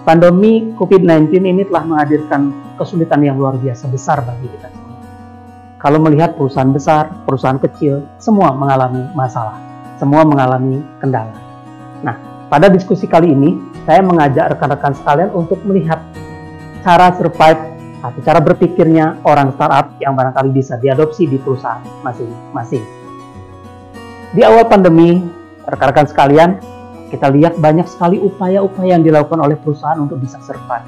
Pandemi COVID-19 ini telah menghadirkan kesulitan yang luar biasa besar bagi kita semua. Kalau melihat perusahaan besar, perusahaan kecil, semua mengalami masalah, semua mengalami kendala. Nah, pada diskusi kali ini, saya mengajak rekan-rekan sekalian untuk melihat cara survive atau cara berpikirnya orang startup yang barangkali bisa diadopsi di perusahaan masing-masing. Di awal pandemi, rekan-rekan sekalian, kita lihat banyak sekali upaya-upaya yang dilakukan oleh perusahaan untuk bisa survive.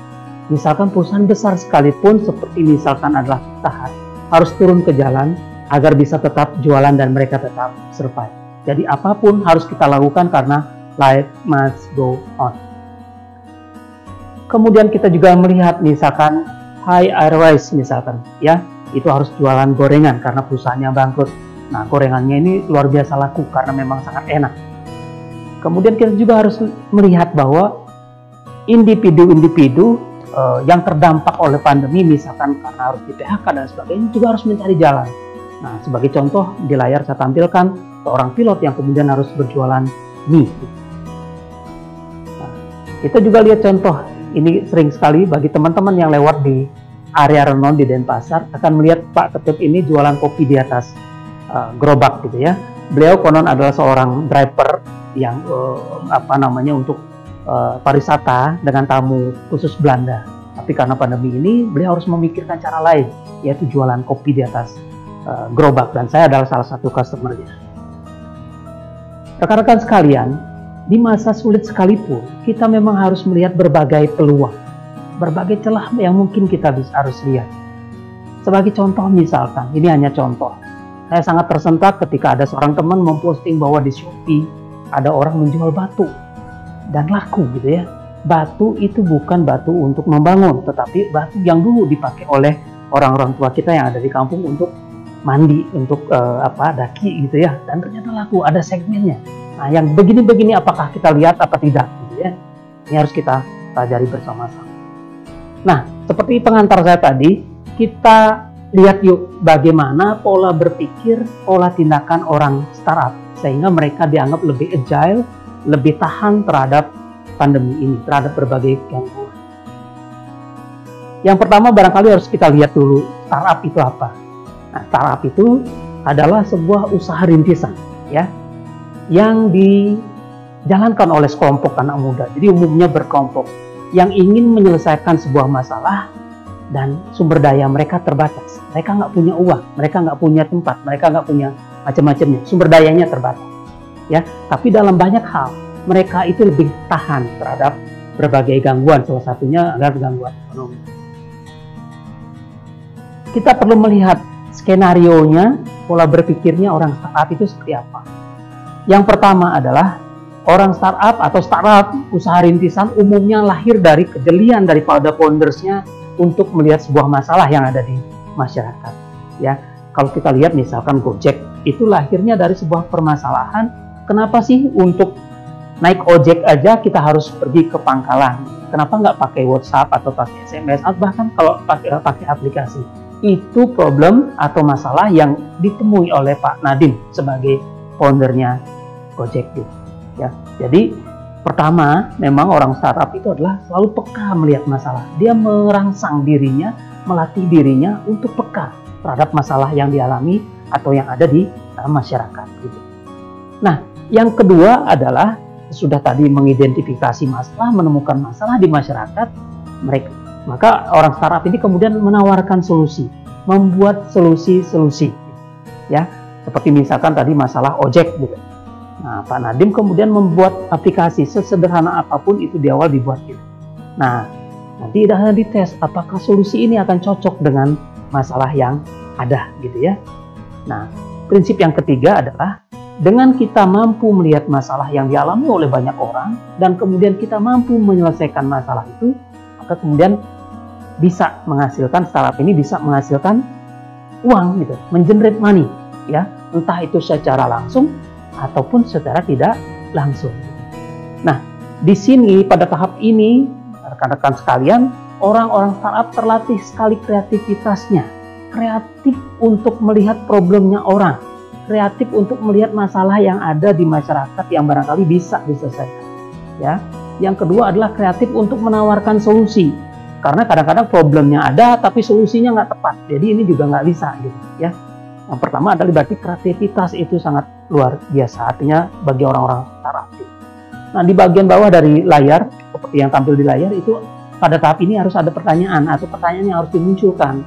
Misalkan perusahaan besar sekalipun, seperti misalkan adalah Pizza Hut, harus turun ke jalan agar bisa tetap jualan dan mereka tetap survive. Jadi apapun harus kita lakukan karena life must go on. Kemudian kita juga melihat misalkan Thai Airways misalkan, ya, itu harus jualan gorengan karena perusahaannya bangkrut. Nah, gorengannya ini luar biasa laku karena memang sangat enak. Kemudian kita juga harus melihat bahwa individu-individu yang terdampak oleh pandemi, misalkan karena harus di PHK dan sebagainya, juga harus mencari jalan. Nah, sebagai contoh di layar saya tampilkan seorang pilot yang kemudian harus berjualan mie. Nah, kita juga lihat contoh, ini sering sekali bagi teman-teman yang lewat di area Renon di Denpasar akan melihat Pak Ketut ini jualan kopi di atas gerobak gitu ya. Beliau konon adalah seorang driver yang untuk pariwisata dengan tamu khusus Belanda. Tapi karena pandemi ini, beliau harus memikirkan cara lain, yaitu jualan kopi di atas gerobak. Dan saya adalah salah satu customer-nya. Rekan-rekan sekalian, di masa sulit sekalipun, kita memang harus melihat berbagai peluang, berbagai celah yang mungkin kita harus lihat. Sebagai contoh misalkan, ini hanya contoh. Saya sangat tersentak ketika ada seorang teman memposting bahwa di Shopee ada orang menjual batu dan laku gitu ya. Batu itu bukan batu untuk membangun, tetapi batu yang dulu dipakai oleh orang-orang tua kita yang ada di kampung untuk mandi, untuk daki gitu ya. Dan ternyata laku, ada segmennya. Nah, yang begini-begini apakah kita lihat apa tidak gitu ya. Ini harus kita pelajari bersama-sama. Nah, seperti pengantar saya tadi, kita lihat yuk bagaimana pola berpikir, pola tindakan orang startup sehingga mereka dianggap lebih agile, lebih tahan terhadap pandemi ini, terhadap berbagai gangguan. Yang pertama barangkali harus kita lihat dulu startup itu apa. Nah, startup itu adalah sebuah usaha rintisan ya, yang dijalankan oleh sekelompok anak muda. Jadi umumnya berkelompok yang ingin menyelesaikan sebuah masalah dan sumber daya mereka terbatas. Mereka nggak punya uang, mereka nggak punya tempat, mereka nggak punya macam-macamnya. Sumber dayanya terbatas. Ya, tapi dalam banyak hal mereka itu lebih tahan terhadap berbagai gangguan. Salah satunya adalah gangguan ekonomi. Kita perlu melihat skenario-nya, pola berpikirnya orang startup itu seperti apa. Yang pertama adalah orang startup atau startup usaha rintisan umumnya lahir dari kejelian daripada foundersnya untuk melihat sebuah masalah yang ada di masyarakat. Ya, kalau kita lihat misalkan Gojek itu lahirnya dari sebuah permasalahan. Kenapa sih untuk naik ojek aja kita harus pergi ke pangkalan? Kenapa nggak pakai WhatsApp atau pakai SMS atau bahkan kalau pakai aplikasi? Itu problem atau masalah yang ditemui oleh Pak Nadiem sebagai foundernya Gojek gitu. Ya, jadi pertama memang orang startup itu adalah selalu peka melihat masalah. Dia merangsang dirinya, melatih dirinya untuk peka terhadap masalah yang dialami atau yang ada di masyarakat gitu. Nah, yang kedua adalah sudah tadi mengidentifikasi masalah, menemukan masalah di masyarakat mereka. Maka orang startup ini kemudian menawarkan solusi, membuat solusi-solusi. Ya, seperti misalkan tadi masalah ojek gitu. Nah, Pak Nadiem kemudian membuat aplikasi sesederhana apapun itu di awal dibuat gitu. Nah, nanti hanya dites apakah solusi ini akan cocok dengan masalah yang ada gitu ya. Nah, prinsip yang ketiga adalah dengan kita mampu melihat masalah yang dialami oleh banyak orang dan kemudian kita mampu menyelesaikan masalah itu, maka kemudian bisa menghasilkan, startup ini bisa menghasilkan uang gitu, mengenerate money ya, entah itu secara langsung ataupun secara tidak langsung. Nah, di sini pada tahap ini rekan-rekan sekalian, orang-orang startup terlatih sekali kreativitasnya, kreatif untuk melihat problemnya orang, kreatif untuk melihat masalah yang ada di masyarakat yang barangkali bisa diselesaikan. Ya, Yang kedua adalah kreatif untuk menawarkan solusi. Karena kadang-kadang problemnya ada tapi solusinya nggak tepat. Jadi ini juga nggak bisa gitu ya. Yang pertama adalah berarti kreativitas itu sangat luar biasa, artinya bagi orang-orang startup. Nah, di bagian bawah dari layar, seperti yang tampil di layar itu, pada tahap ini harus ada pertanyaan atau pertanyaan yang harus dimunculkan.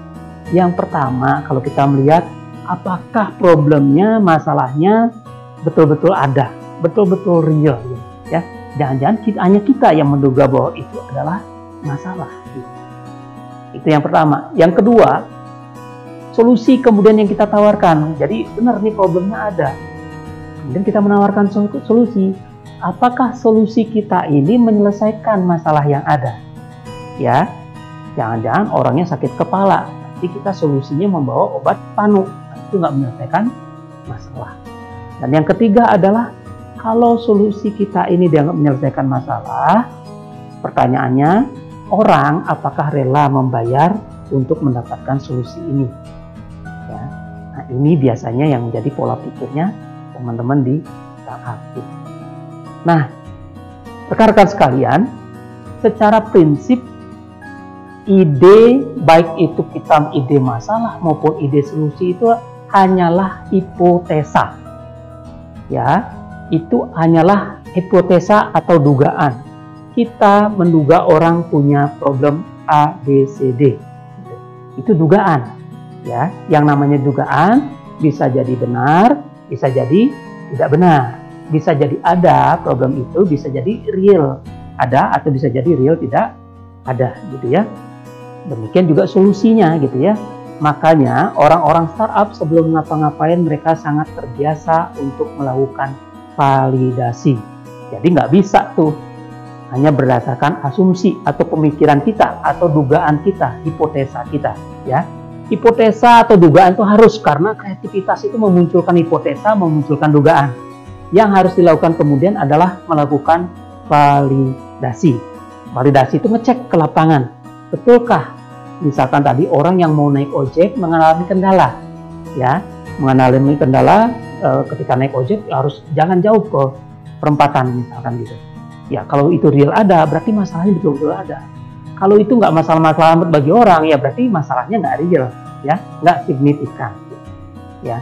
Yang pertama, kalau kita melihat apakah problemnya, masalahnya betul-betul ada, betul-betul real ya. Jangan-jangan hanya kita yang menduga bahwa itu adalah masalah. Itu yang pertama. Yang kedua, solusi kemudian yang kita tawarkan. Jadi benar nih problemnya ada. Kemudian kita menawarkan solusi. Apakah solusi kita ini menyelesaikan masalah yang ada? Ya, jangan-jangan orangnya sakit kepala. Nanti kita solusinya membawa obat panu. Itu nggak menyelesaikan masalah. Dan yang ketiga adalah kalau solusi kita ini dianggap menyelesaikan masalah, pertanyaannya, orang apakah rela membayar untuk mendapatkan solusi ini? Ya. Nah, ini biasanya yang menjadi pola pikirnya teman-teman di startup. Nah, rekan-rekan sekalian, secara prinsip ide, baik itu kita ide masalah maupun ide solusi itu hanyalah hipotesa. Ya, itu hanyalah hipotesa atau dugaan. Kita menduga orang punya problem A, B, C, D. Itu dugaan. Ya, yang namanya dugaan bisa jadi benar, bisa jadi tidak benar. Bisa jadi ada problem itu, bisa jadi real ada atau bisa jadi real tidak ada gitu ya. Demikian juga solusinya gitu ya. Makanya orang-orang startup sebelum ngapa-ngapain mereka sangat terbiasa untuk melakukan validasi. Jadi nggak bisa tuh hanya berdasarkan asumsi atau pemikiran kita atau dugaan kita, hipotesa kita ya. Hipotesa atau dugaan itu harus, karena kreativitas itu memunculkan hipotesa, memunculkan dugaan. Yang harus dilakukan kemudian adalah melakukan validasi. Validasi itu ngecek ke lapangan. Betulkah misalkan tadi orang yang mau naik ojek mengalami kendala, ya, mengalami kendala ketika naik ojek harus jangan jauh ke perempatan misalkan gitu. Ya, kalau itu real ada, berarti masalahnya betul-betul ada. Kalau itu nggak masalah-masalah bagi orang, ya berarti masalahnya nggak real, ya, nggak signifikan, ya.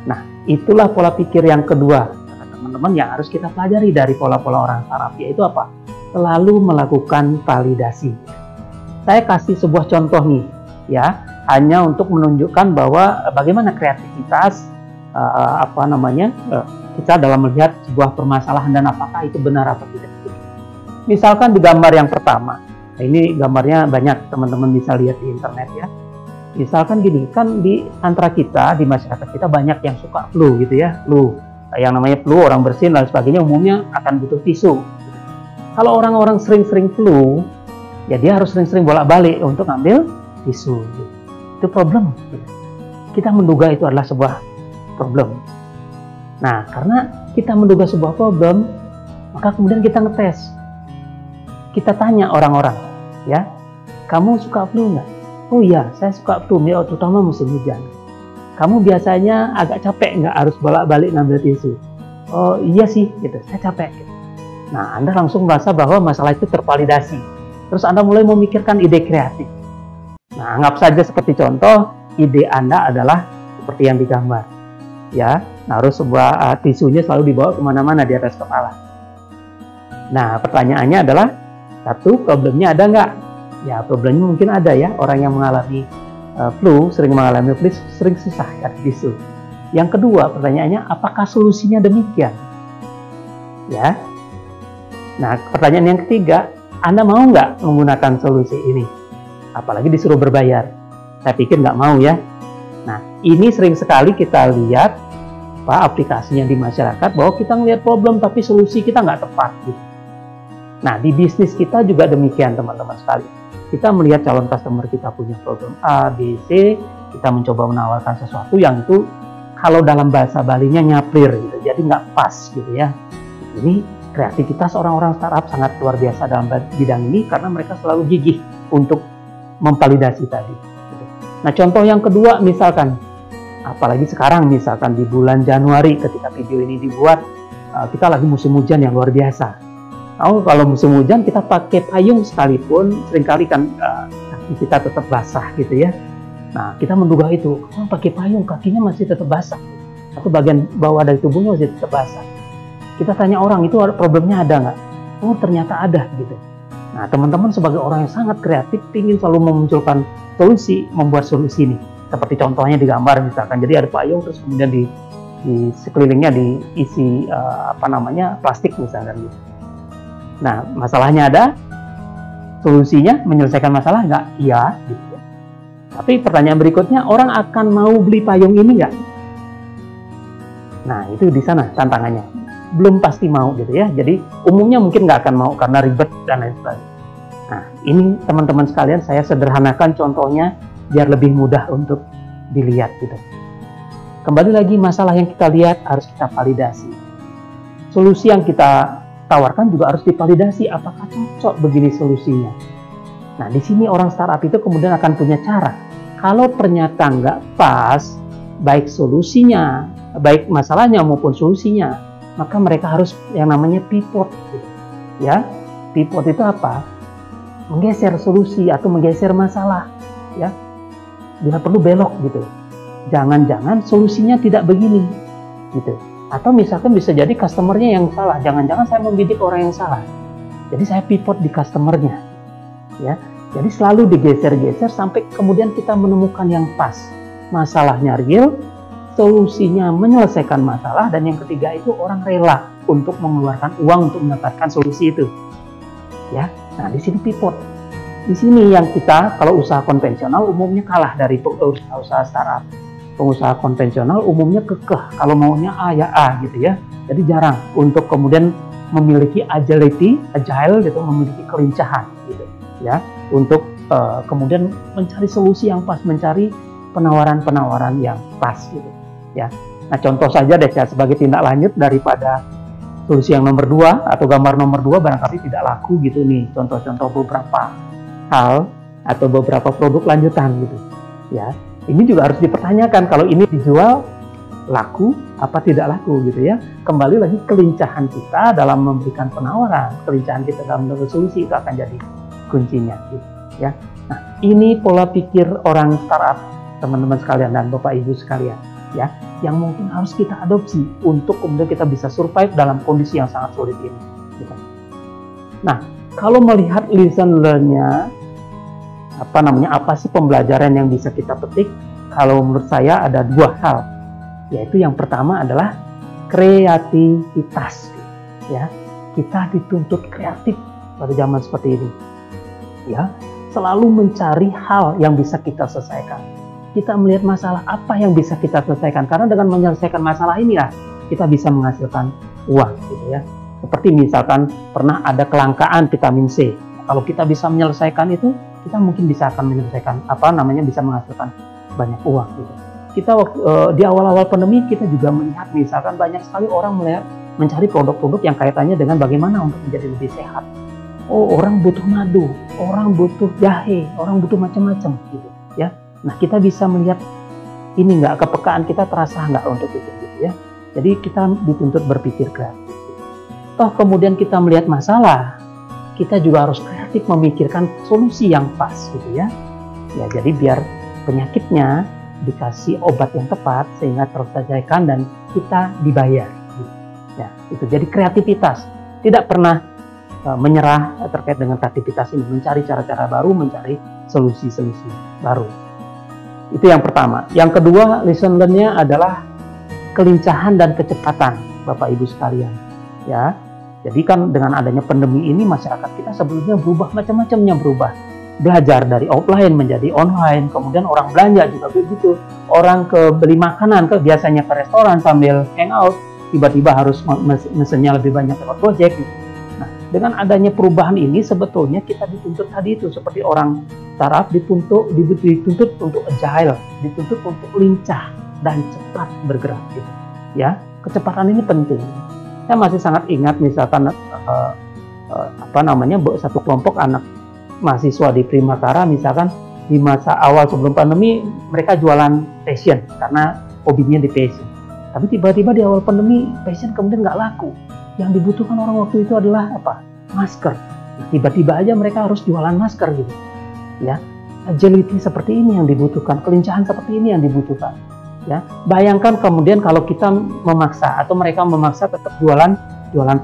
Nah, itulah pola pikir yang kedua, teman-teman, yang harus kita pelajari dari pola-pola orang startup, yaitu apa? Selalu melakukan validasi. Saya kasih sebuah contoh nih, ya, hanya untuk menunjukkan bahwa bagaimana kreativitas kita dalam melihat sebuah permasalahan dan apakah itu benar atau tidak. Misalkan di gambar yang pertama, nah ini gambarnya banyak teman-teman bisa lihat di internet ya. Misalkan gini, kan di antara kita, di masyarakat kita banyak yang suka flu gitu ya, flu. Yang namanya flu, orang bersin dan sebagainya umumnya akan butuh tisu. Kalau orang-orang sering-sering flu, ya dia harus sering-sering bolak-balik untuk ambil tisu. Itu problem. Kita menduga itu adalah sebuah problem. Nah, karena kita menduga sebuah problem, maka kemudian kita ngetes. Kita tanya orang-orang, ya, kamu suka flu nggak? Oh iya, saya suka flu, terutama musim hujan. Kamu biasanya agak capek nggak harus bolak-balik ngambil tisu? Oh iya sih, gitu. Saya capek. Gitu. Nah, Anda langsung merasa bahwa masalah itu tervalidasi. Terus Anda mulai memikirkan ide kreatif. Nah, anggap saja seperti contoh, ide Anda adalah seperti yang digambar. Ya, harus sebuah tisunya selalu dibawa kemana-mana di atas kepala. Nah, pertanyaannya adalah, satu, problemnya ada nggak? Ya, problemnya mungkin ada ya. Orang yang mengalami flu, sering mengalami flu, sering susah cari tisu. Yang kedua, pertanyaannya, apakah solusinya demikian? Ya. Nah, pertanyaan yang ketiga, Anda mau nggak menggunakan solusi ini? Apalagi disuruh berbayar. Saya pikir nggak mau ya. Nah, ini sering sekali kita lihat aplikasinya di masyarakat, bahwa kita ngelihat problem tapi solusi kita nggak tepat gitu. Nah, di bisnis kita juga demikian teman-teman sekalian. Kita melihat calon customer kita punya problem A, B, C, kita mencoba menawarkan sesuatu yang itu kalau dalam bahasa Balinya nyaplir gitu, jadi nggak pas gitu ya. Ini kreativitas orang-orang startup sangat luar biasa dalam bidang ini karena mereka selalu gigih untuk memvalidasi tadi. Nah, contoh yang kedua misalkan, apalagi sekarang misalkan di bulan Januari ketika video ini dibuat, kita lagi musim hujan yang luar biasa. Kalau musim hujan kita pakai payung sekalipun, seringkali kan kaki kita tetap basah gitu ya. Nah, kita menduga itu, kalau pakai payung kakinya masih tetap basah, atau bagian bawah dari tubuhnya masih tetap basah. Kita tanya orang, itu problemnya ada nggak? Oh, ternyata ada gitu. Nah, teman-teman sebagai orang yang sangat kreatif, ingin selalu memunculkan solusi, membuat solusi nih. Seperti contohnya di gambar misalkan, jadi ada payung, terus kemudian di sekelilingnya diisi plastik misalkan gitu. Nah, masalahnya ada, solusinya menyelesaikan masalah nggak? Iya, gitu ya. Tapi pertanyaan berikutnya, orang akan mau beli payung ini nggak? Nah, itu di sana tantangannya. Belum pasti mau gitu ya. Jadi umumnya mungkin nggak akan mau karena ribet dan lain sebagainya. Nah, ini teman-teman sekalian saya sederhanakan contohnya biar lebih mudah untuk dilihat gitu. Kembali lagi, masalah yang kita lihat harus kita validasi. Solusi yang kita tawarkan juga harus divalidasi, apakah cocok begini solusinya. Nah, di sini orang startup itu kemudian akan punya cara. Kalau ternyata nggak pas, baik solusinya, baik masalahnya maupun solusinya, maka mereka harus yang namanya pivot. Gitu. Ya, pivot itu apa? Menggeser solusi atau menggeser masalah. Ya, bila perlu belok gitu. Jangan-jangan solusinya tidak begini, gitu. Atau misalkan bisa jadi customernya yang salah. Jangan-jangan saya membidik orang yang salah. Jadi saya pivot di customernya. Ya, jadi selalu digeser-geser sampai kemudian kita menemukan yang pas. Masalahnya real, solusinya menyelesaikan masalah, dan yang ketiga itu orang rela untuk mengeluarkan uang untuk mendapatkan solusi itu. Ya, nah di sini pivot. Di sini yang kita, kalau usaha konvensional umumnya kalah dari usaha startup. Pengusaha konvensional umumnya kekeh, kalau maunya A ya A gitu ya. Jadi jarang untuk kemudian memiliki agile gitu, memiliki kelincahan gitu ya, untuk kemudian mencari solusi yang pas, mencari penawaran-penawaran yang pas gitu ya. Nah, contoh saja deh ya, sebagai tindak lanjut daripada solusi yang nomor 2 atau gambar nomor 2 barangkali tidak laku gitu nih, contoh-contoh beberapa hal atau beberapa produk lanjutan gitu ya. Ini juga harus dipertanyakan, kalau ini dijual laku apa tidak laku gitu ya. Kembali lagi, kelincahan kita dalam memberikan penawaran, kelincahan kita dalam memberikan solusi, itu akan jadi kuncinya gitu ya. Nah, ini pola pikir orang startup teman-teman sekalian dan Bapak Ibu sekalian ya, yang mungkin harus kita adopsi untuk kemudian kita bisa survive dalam kondisi yang sangat sulit ini gitu. Nah, kalau melihat lesson learn-nya, apa sih pembelajaran yang bisa kita petik? Kalau menurut saya ada 2 hal, yaitu yang pertama adalah kreativitas ya. Kita dituntut kreatif pada zaman seperti ini ya, selalu mencari hal yang bisa kita selesaikan. Kita melihat masalah apa yang bisa kita selesaikan, karena dengan menyelesaikan masalah ini lah kita bisa menghasilkan uang gitu ya. Seperti misalkan pernah ada kelangkaan vitamin C, kalau kita bisa menyelesaikan itu, kita mungkin bisa akan menyelesaikan bisa menghasilkan banyak uang gitu. Kita di awal-awal pandemi kita juga melihat misalkan banyak sekali orang mencari produk-produk yang kaitannya dengan bagaimana untuk menjadi lebih sehat. Oh, orang butuh madu, orang butuh jahe, orang butuh macam-macam gitu ya. Nah, kita bisa melihat ini nggak, kepekaan kita terasa nggak untuk itu gitu ya. Jadi kita dituntut berpikir kreatif. Toh kemudian kita melihat masalah, kita juga harus kreatif memikirkan solusi yang pas gitu ya. Ya, jadi biar penyakitnya dikasih obat yang tepat sehingga terselesaikan dan kita dibayar. Gitu. Ya, itu jadi kreativitas. Tidak pernah menyerah terkait dengan kreativitas ini, mencari cara-cara baru, mencari solusi-solusi baru. Itu yang pertama. Yang kedua, lesson learn-nya adalah kelincahan dan kecepatan, Bapak Ibu sekalian. Ya. Jadi kan dengan adanya pandemi ini, masyarakat kita sebelumnya berubah, macam-macamnya berubah. Belajar dari offline menjadi online, kemudian orang belanja juga begitu. Orang beli makanan, biasanya ke restoran sambil hangout, tiba-tiba harus mesennya lebih banyak lewat Gojek. Nah, dengan adanya perubahan ini sebetulnya kita dituntut tadi itu, seperti orang startup dituntut untuk agile, dituntut untuk lincah dan cepat bergerak gitu. Ya, kecepatan ini penting. Saya masih sangat ingat misalkan satu kelompok anak mahasiswa di Primakara misalkan di masa awal sebelum pandemi mereka jualan fashion karena hobinya di fashion. Tapi tiba-tiba di awal pandemi fashion kemudian nggak laku. Yang dibutuhkan orang waktu itu adalah masker. Nah, tiba-tiba aja mereka harus jualan masker gitu. Ya, agility seperti ini yang dibutuhkan, kelincahan seperti ini yang dibutuhkan. Ya, bayangkan kemudian kalau kita memaksa atau mereka memaksa tetap jualan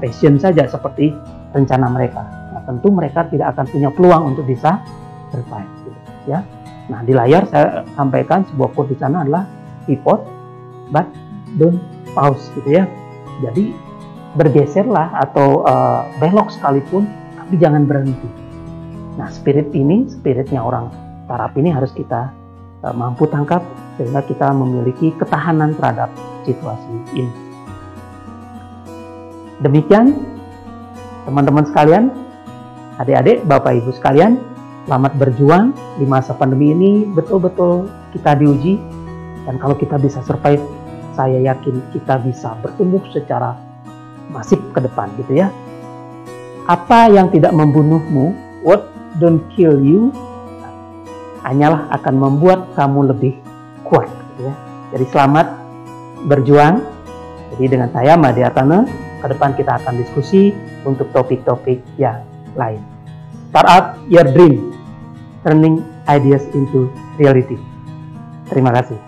passion saja seperti rencana mereka. Nah, tentu mereka tidak akan punya peluang untuk bisa survive. Gitu, ya. Nah, di layar saya sampaikan sebuah quote di sana adalah pivot, but don't pause, gitu ya. Jadi bergeserlah atau belok sekalipun, tapi jangan berhenti. Nah, spiritnya orang startup ini harus kita mampu tangkap sehingga kita memiliki ketahanan terhadap situasi ini. Demikian teman-teman sekalian, adik-adik, bapak ibu sekalian, selamat berjuang di masa pandemi ini. Betul-betul kita diuji, dan kalau kita bisa survive, saya yakin kita bisa bertumbuh secara masif ke depan, gitu ya. Apa yang tidak membunuhmu, what don't kill you, hanyalah akan membuat kamu lebih kuat, gitu ya. Jadi selamat berjuang. Jadi dengan saya Made Artana, ke depan kita akan diskusi untuk topik-topik yang lain. Startup Your Dream, Turning Ideas into Reality. Terima kasih.